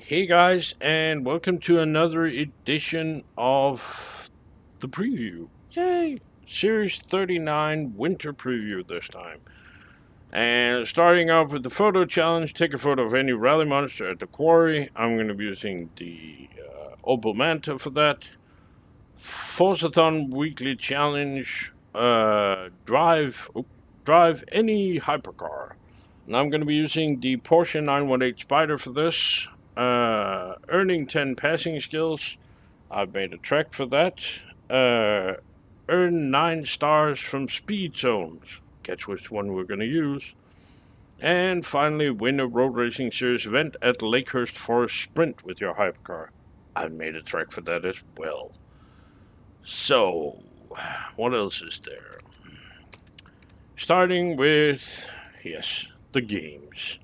Hey guys, and welcome to another edition of the preview. Yay! Series 39 winter preview this time. And starting off with the photo challenge, take a photo of any rally monster at the quarry. I'm going to be using the Opal Manta for that. Forzathon weekly challenge, drive any hypercar. And I'm going to be using the Porsche 918 Spider for this. Earning 10 passing skills. I've made a track for that. Earn 9 stars from speed zones. Guess which one we're going to use. And finally, win a road racing series event at Lakehurst Forest Sprint with your hypercar. I've made a track for that as well. So, what else is there? Starting with, yes, the games.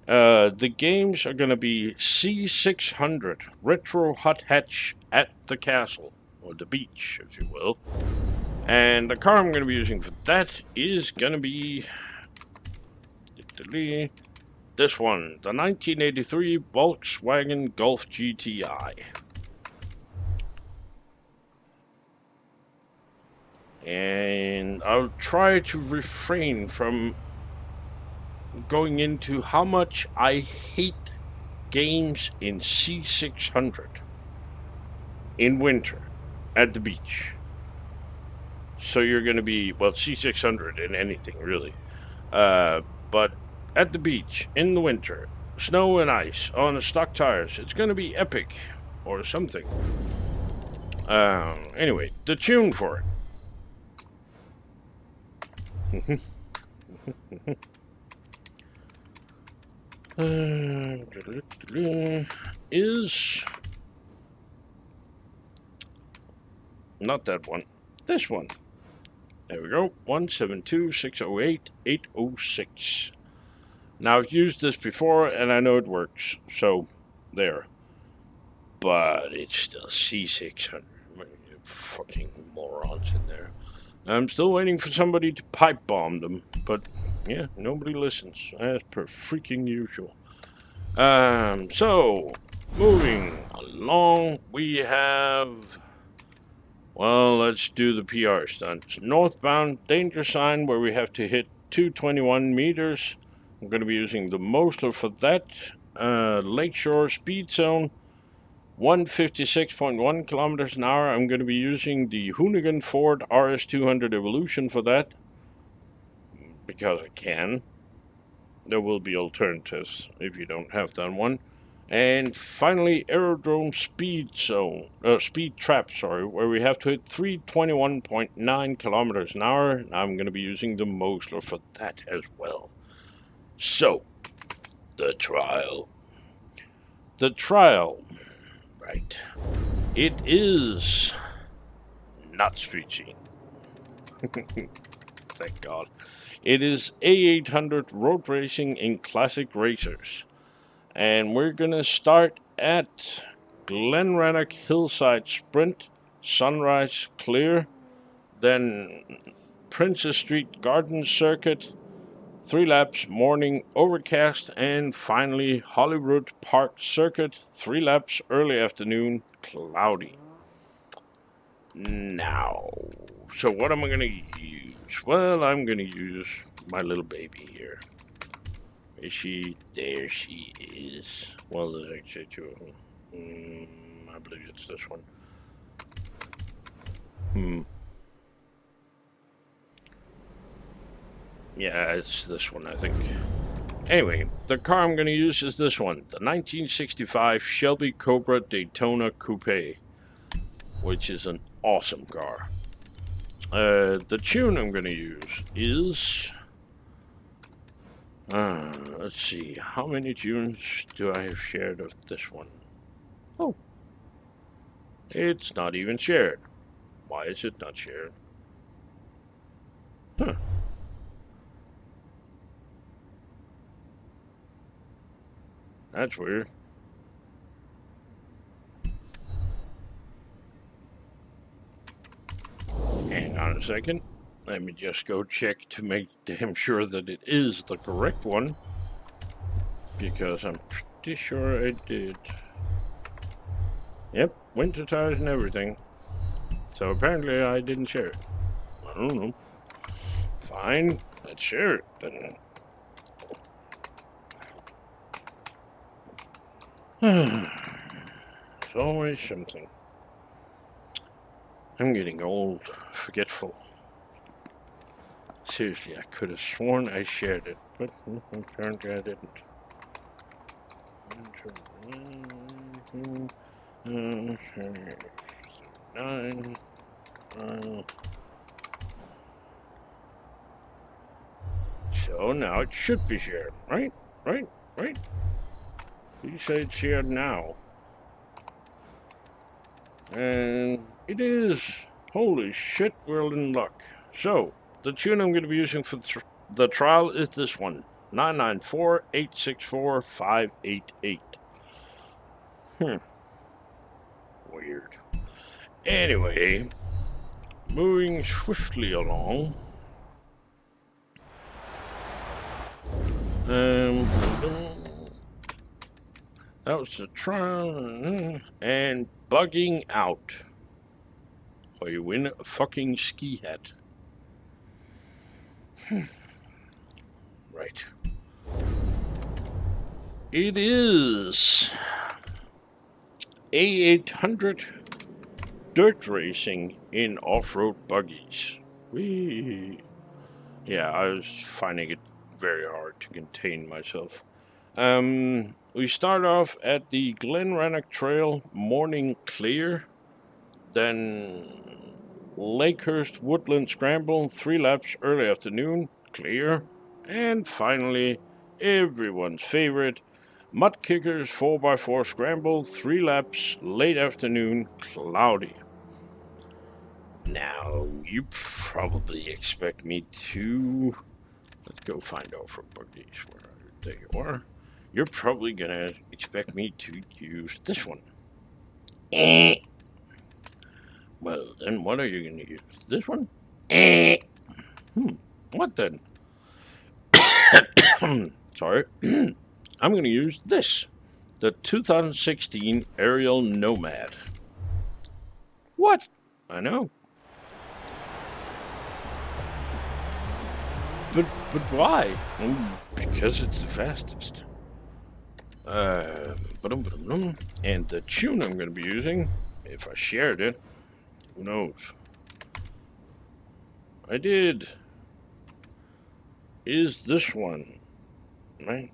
The games are going to be C600 Retro Hot Hatch at the castle, or the beach, if you will. And the car I'm going to be using for that is going to be this one, the 1983 Volkswagen Golf GTI. And I'll try to refrain from going into how much I hate games in C600 in winter at the beach. So you're going to be, well, C600 in anything really, but at the beach in the winter, snow and ice on the stock tires, it's going to be epic or something. Anyway, the tune for it. Is not that one, this one. There we go, 172.608.806. Now I've used this before and I know it works, so there. But it's still C600. Fucking morons in there. I'm still waiting for somebody to pipe bomb them, but yeah, nobody listens, as per freaking usual. So, moving along, we have, well, let's do the PR stunts. Northbound danger sign, where we have to hit 221 meters. I'm going to be using the Mosler for that. Lakeshore speed zone, 156.1 kilometers an hour. I'm going to be using the Hoonigan Ford RS200 Evolution for that, because I can. There will be alternatives if you don't have that one. And finally, Aerodrome speed zone, speed trap, where we have to hit 321.9 kilometers an hour. And I'm going to be using the Mosler for that as well. So, the trial. The trial, right. It is not street scene. Thank God. It is A800 road racing in classic racers. And we're going to start at Glen Rannoch Hillside Sprint, Sunrise Clear, then Princess Street Garden Circuit, 3 laps morning Overcast, and finally Holyrood Park Circuit, 3 laps early afternoon cloudy. Now, so what am I going to use? Well, I'm going to use my little baby here. Is she? There she is. Well, there's actually 2 of them. I believe it's this one. Yeah, it's this one, I think. Anyway, the car I'm going to use is this one. The 1965 Shelby Cobra Daytona Coupe, which is an awesome car. The tune I'm going to use is... let's see, how many tunes do I have shared of this one? Oh, it's not even shared. Why is it not shared? Huh. That's weird. Hang on a second. Let me just go check to make damn sure that it is the correct one, because I'm pretty sure I did. Yep, winter tires and everything. So apparently I didn't share it. I don't know. Fine, let's share it then. It's always something. I'm getting old, forgetful. Seriously, I could have sworn I shared it, but apparently I didn't. Nine. So now it should be shared, right? Right? You said shared now. And it is. Holy shit, we're in luck. So, the tune I'm going to be using for the trial is this one. 994-864-588. Weird. Anyway, moving swiftly along. That was the trial. And bugging out. Or you win a fucking ski hat. Right. It is A800 dirt racing in off-road buggies. Whee! Yeah, I was finding it very hard to contain myself. We start off at the Glen Rannoch Trail, morning clear. Then Lakehurst Woodland Scramble, 3 laps early afternoon, clear. And finally, everyone's favorite, Mudkickers 4x4 Scramble, 3 laps, late afternoon, cloudy. Now, you probably expect me to... Let's go find Offroad Buggies. There you are. You're probably gonna expect me to use this one. Well, then what are you gonna use? This one? What then? Sorry. I'm gonna use this. The 2016 Aerial Nomad. What? I know. But why? Because it's the fastest. And the tune I'm going to be using, if I shared it, who knows? I did. Is this one, right?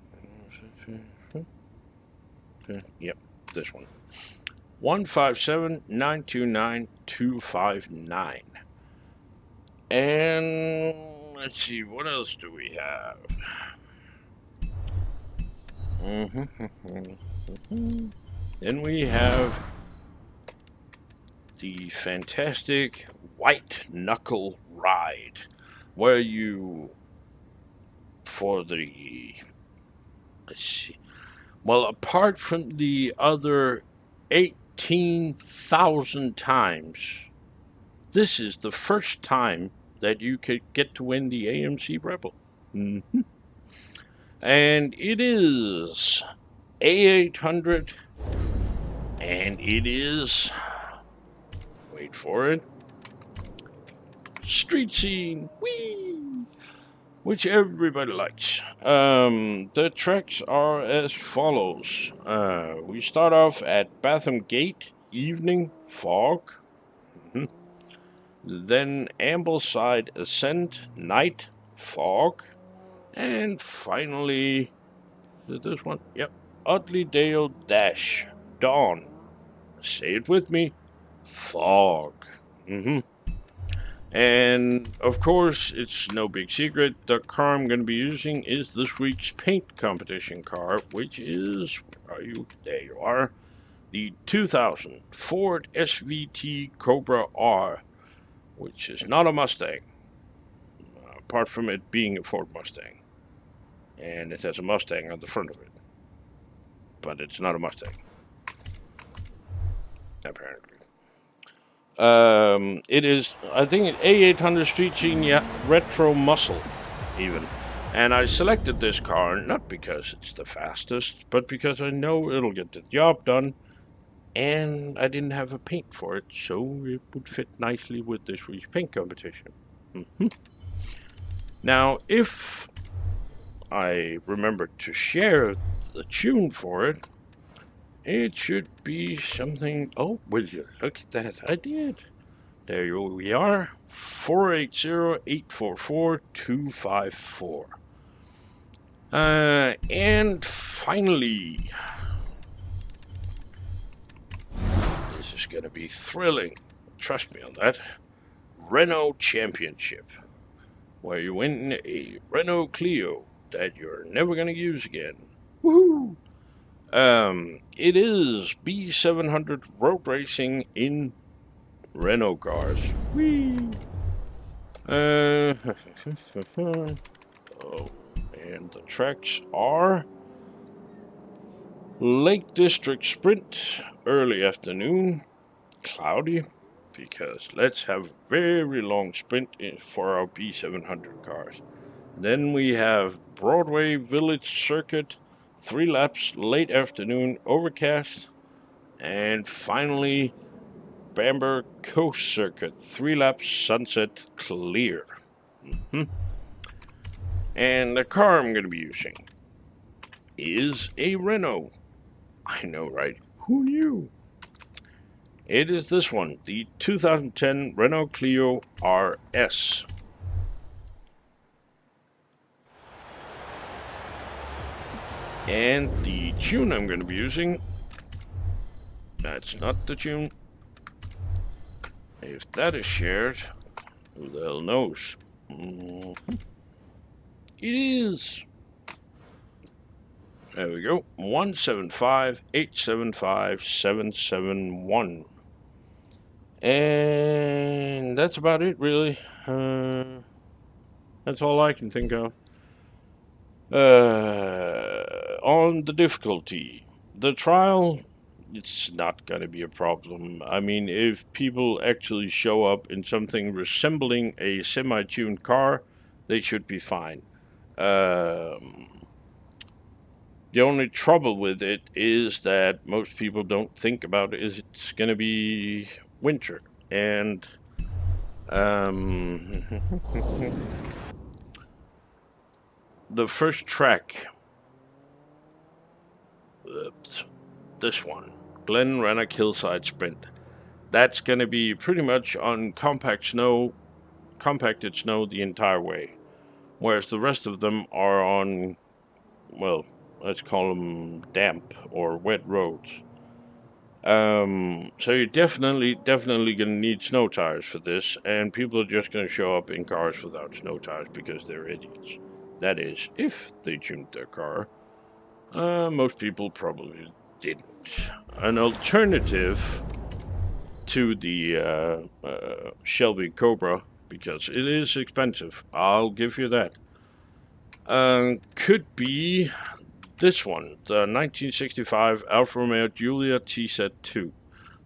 Yep, this one. 157-929-259. And let's see, what else do we have? Then we have the fantastic White Knuckle Ride, where you, for the, let's see, well, apart from the other 18,000 times, this is the first time that you could get to win the AMC Rebel. And it is A800, and it is, wait for it, street scene, whee, which everybody likes. The tracks are as follows. We start off at Batham Gate, evening, fog. Then Ambleside Ascent, night, fog. And finally, is it this one? Yep. Utley-Dale Dash, dawn. Say it with me, fog. And, of course, it's no big secret, the car I'm going to be using is this week's paint competition car, which is, where are you? There you are. The 2000 Ford SVT Cobra R, which is not a Mustang, apart from it being a Ford Mustang. And it has a Mustang on the front of it. But it's not a Mustang. Apparently. It is, I think, an A800 Street Scene retro muscle, even. And I selected this car not because it's the fastest, but because I know it'll get the job done, and I didn't have a paint for it, so it would fit nicely with this week's paint competition. Now, if I remember to share the tune for it, it should be something. Oh, will you look at that? I did. There we are. 480-844-254. And finally, this is going to be thrilling. Trust me on that. Renault Championship, where you win a Renault Clio that you're never going to use again. Woohoo! It is B700 road racing in Renault cars. Whee! Oh, and the tracks are Lake District Sprint, early afternoon, cloudy, because let's have a very long sprint for our B700 cars. Then we have Broadway Village Circuit, 3 laps, late afternoon, overcast. And finally, Bamber Coast Circuit, 3 laps, sunset, clear. And the car I'm going to be using is a Renault. I know, right? Who knew? It is this one, the 2010 Renault Clio RS. And the tune I'm going to be using, that's not the tune. If that is shared, who the hell knows? It is. There we go. 175-875-771. And that's about it, really. That's all I can think of. On the difficulty, the trial, it's not going to be a problem. I mean, if people actually show up in something resembling a semi-tuned car, they should be fine. The only trouble with it is that most people don't think about it is it's going to be winter. And the first track, this one, Glen, Rannoch, Hillside Sprint, that's going to be pretty much on compacted snow the entire way. Whereas the rest of them are on, well, let's call them damp or wet roads. So you're definitely going to need snow tires for this, and people are just going to show up in cars without snow tires because they're idiots. That is, if they tuned their car. Most people probably didn't. An alternative to the Shelby Cobra, because it is expensive, I'll give you that, could be this one, the 1965 Alfa Romeo Giulia T-Set 2.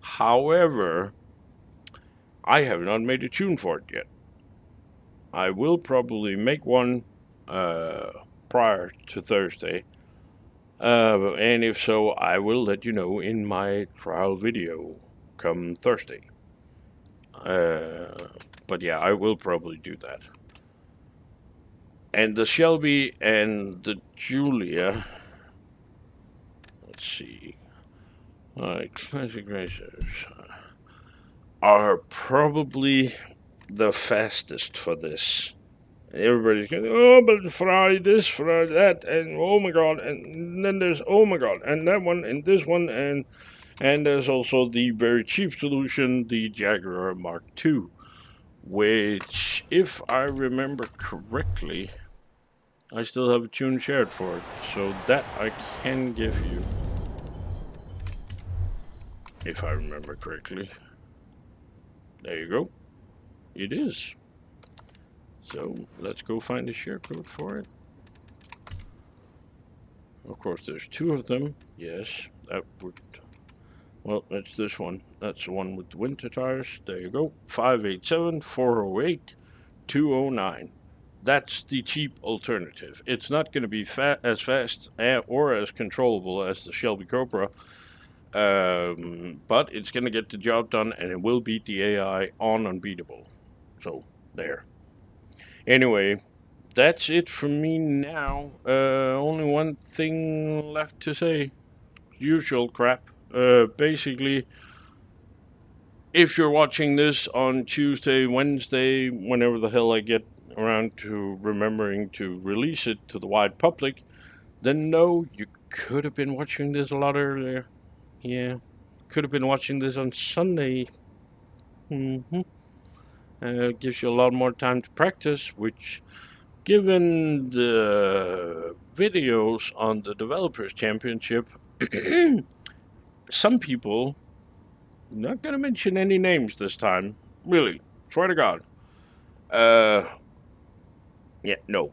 However, I have not made a tune for it yet. I will probably make one prior to Thursday, and if so, I will let you know in my trial video come Thursday. But yeah, I will probably do that. And the Shelby and the Giulia, let's see, classic racers are probably the fastest for this. Everybody's going, oh, but fry this, fry that, and oh my god, and then there's oh my god, and that one, and this one, and there's also the very cheap solution, the Jaguar Mark II, which, if I remember correctly, I still have a tune shared for it, so that I can give you, if I remember correctly. There you go. It is. So, let's go find a share code for it. Of course, there's 2 of them. Yes, that would... Well, that's this one. That's the one with the winter tires. There you go. 587-408-209. that's the cheap alternative. It's not going to be as fast or as controllable as the Shelby Cobra, but it's going to get the job done, and it will beat the AI on Unbeatable. So, there. Anyway, that's it from me now. Only one thing left to say. Usual crap. Basically, if you're watching this on Tuesday, Wednesday, whenever the hell I get around to remembering to release it to the wide public, then no, you could have been watching this a lot earlier. Yeah, could have been watching this on Sunday. Gives you a lot more time to practice, which, given the videos on the Developers Championship, some people, not going to mention any names this time, really, swear to God. Yeah, no,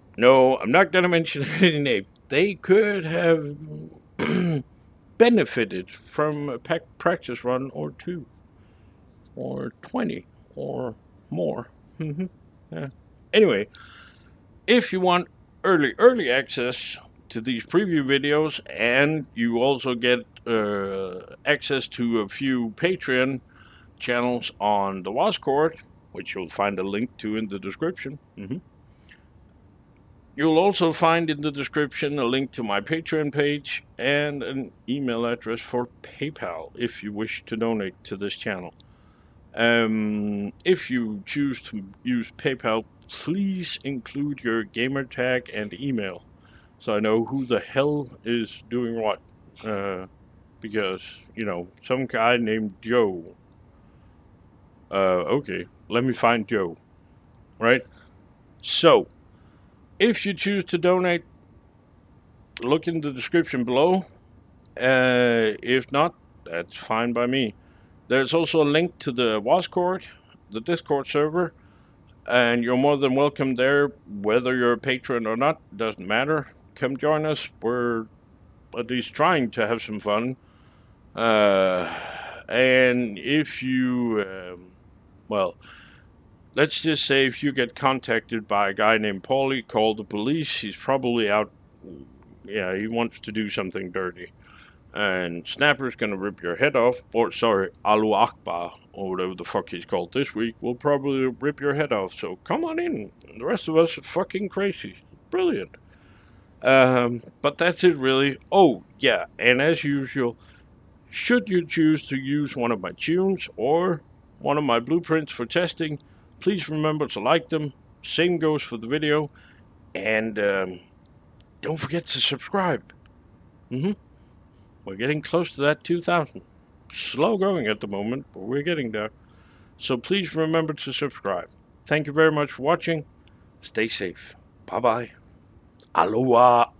I'm not going to mention any name. They could have benefited from a practice run or two, or 20, or more. Anyway, if you want early access to these preview videos, and you also get access to a few Patreon channels on the Discord, which you'll find a link to in the description. You'll also find in the description a link to my Patreon page and an email address for PayPal if you wish to donate to this channel. If you choose to use PayPal, please include your gamer tag and email so I know who the hell is doing what. Because, some guy named Joe. Okay, let me find Joe. Right? So, if you choose to donate, look in the description below. If not, that's fine by me. There's also a link to the Discord, the Discord server, and you're more than welcome there, whether you're a patron or not, doesn't matter. Come join us. We're at least trying to have some fun. And if you, let's just say if you get contacted by a guy named Paulie, call the police. He's probably out. Yeah, he wants to do something dirty. And Snapper's gonna rip your head off, or sorry, Alu Akbar, or whatever the fuck he's called this week, will probably rip your head off. So come on in. The rest of us are fucking crazy. Brilliant. But that's it really. Oh, yeah, and as usual, should you choose to use one of my tunes or one of my blueprints for testing, please remember to like them. Same goes for the video. And don't forget to subscribe. We're getting close to that 2,000. Slow going at the moment, but we're getting there. So please remember to subscribe. Thank you very much for watching. Stay safe. Bye-bye. Aloha.